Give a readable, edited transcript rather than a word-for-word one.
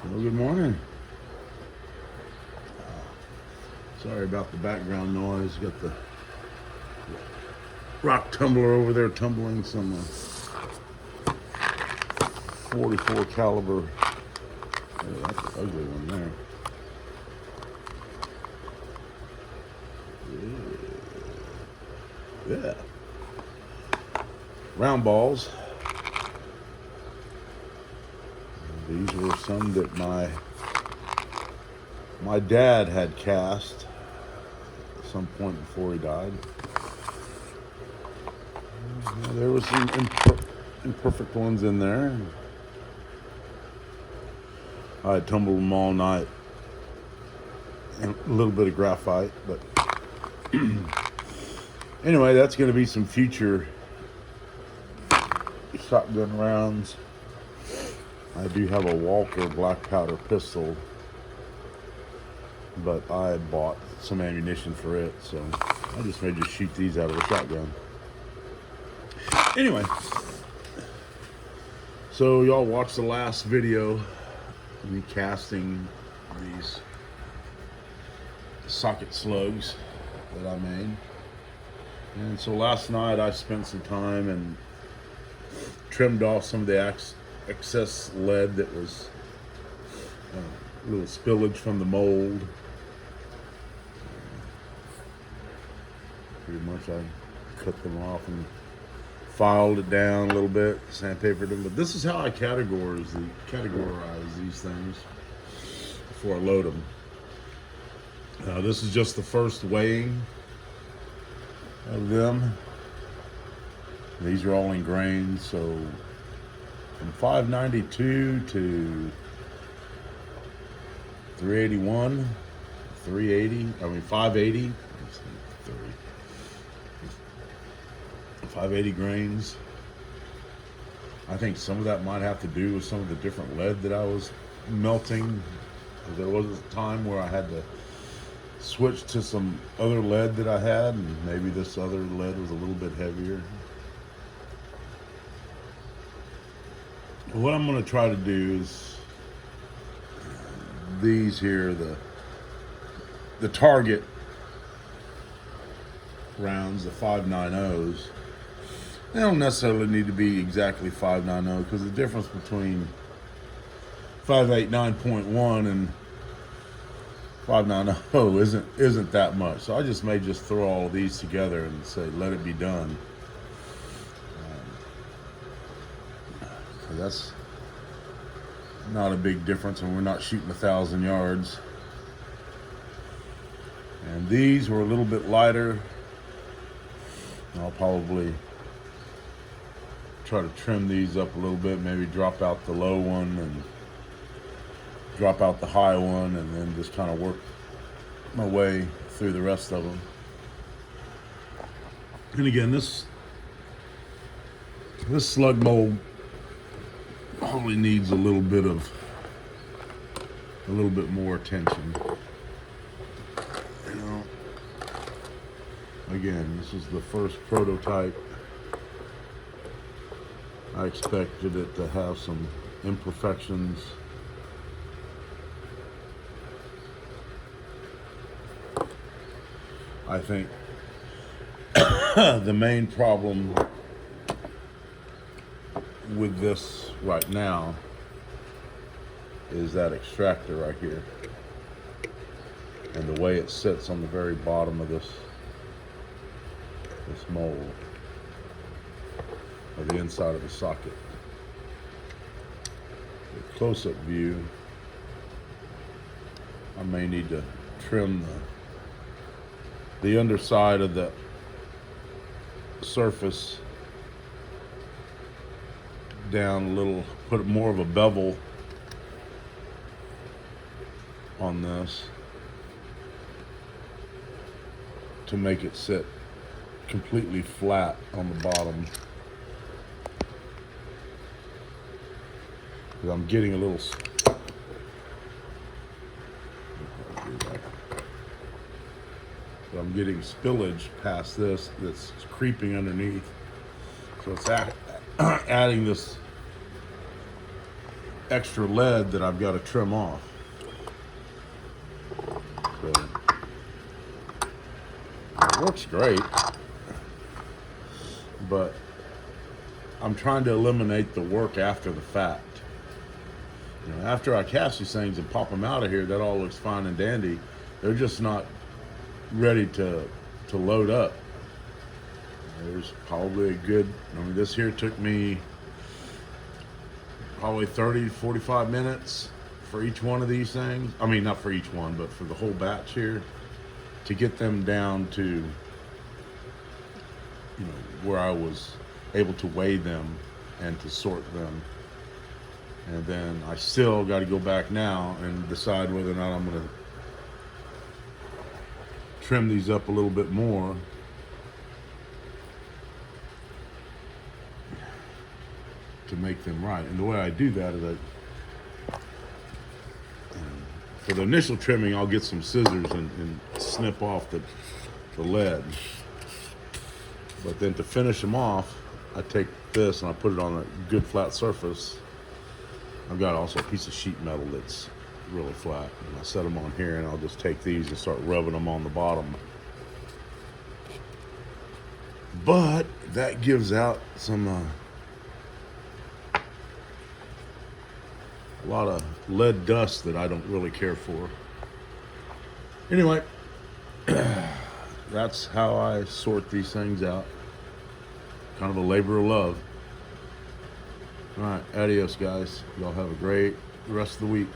Well, good morning. Sorry about the background noise. Got the rock tumbler over there tumbling some 44 caliber. Oh, that's an ugly one there. Yeah. Round balls. These were some that my dad had cast at some point before he died. There were some imperfect ones in there. I tumbled them all night. And a little bit of graphite, but anyway, that's going to be some future shotgun rounds. I do have a Walker black powder pistol, but I bought some ammunition for it, so I just may just shoot these out of a shotgun. Anyway, so y'all watched the last video of me casting these socket slugs that I made. And so last night I spent some time and trimmed off some of the excess lead that was a little spillage from the mold. Pretty much I cut them off and filed it down a little bit, sandpapered them. But this is how I categorize these things before I load them. This is just the first weighing of them. These are all in grains, so from 592 to 381, 580. 580 grains. I think some of that might have to do with some of the different lead that I was melting. There was a time where I had to switch to some other lead that I had, and maybe this other lead was a little bit heavier. What I'm going to try to do is these here, the target rounds, the 590s. They don't necessarily need to be exactly 590 because the difference between 589.1 and 590 isn't that much. So I just may just throw all of these together and say let it be done. So that's not a big difference, and we're not shooting 1,000 yards. And these were a little bit lighter. I'll probably try to trim these up a little bit, maybe drop out the low one and drop out the high one, and then just kind of work my way through the rest of them. And again, this slug mold probably needs a little bit more attention. You know, again, this is the first prototype. I expected it to have some imperfections. I think the main problem with this right now is that extractor right here, and the way it sits on the very bottom of this mold, or the inside of the socket. The close-up view, I may need to trim the underside of the surface down a little, put more of a bevel on this to make it sit completely flat on the bottom. Because I'm getting a little I'm getting spillage past this that's creeping underneath. So it's adding this extra lead that I've got to trim off. So, it works great, but I'm trying to eliminate the work after the fact. You know, after I cast these things and pop them out of here, that all looks fine and dandy. They're just not ready to load up. There's probably a good, I mean, this here took me probably 30 to 45 minutes for each one of these things. I mean, not for each one, but for the whole batch here, to get them down to, you know, where I was able to weigh them and to sort them. And then I still got to go back now and decide whether or not I'm going to trim these up a little bit more. To make them right. And the way I do that is for the initial trimming, I'll get some scissors and snip off the lead. But then to finish them off, I take this and I put it on a good flat surface. I've got also a piece of sheet metal that's really flat. And I set them on here, and I'll just take these and start rubbing them on the bottom. But that gives out some a lot of lead dust that I don't really care for. Anyway, that's how I sort these things out. Kind of a labor of love. All right, adios, guys. Y'all have a great rest of the week.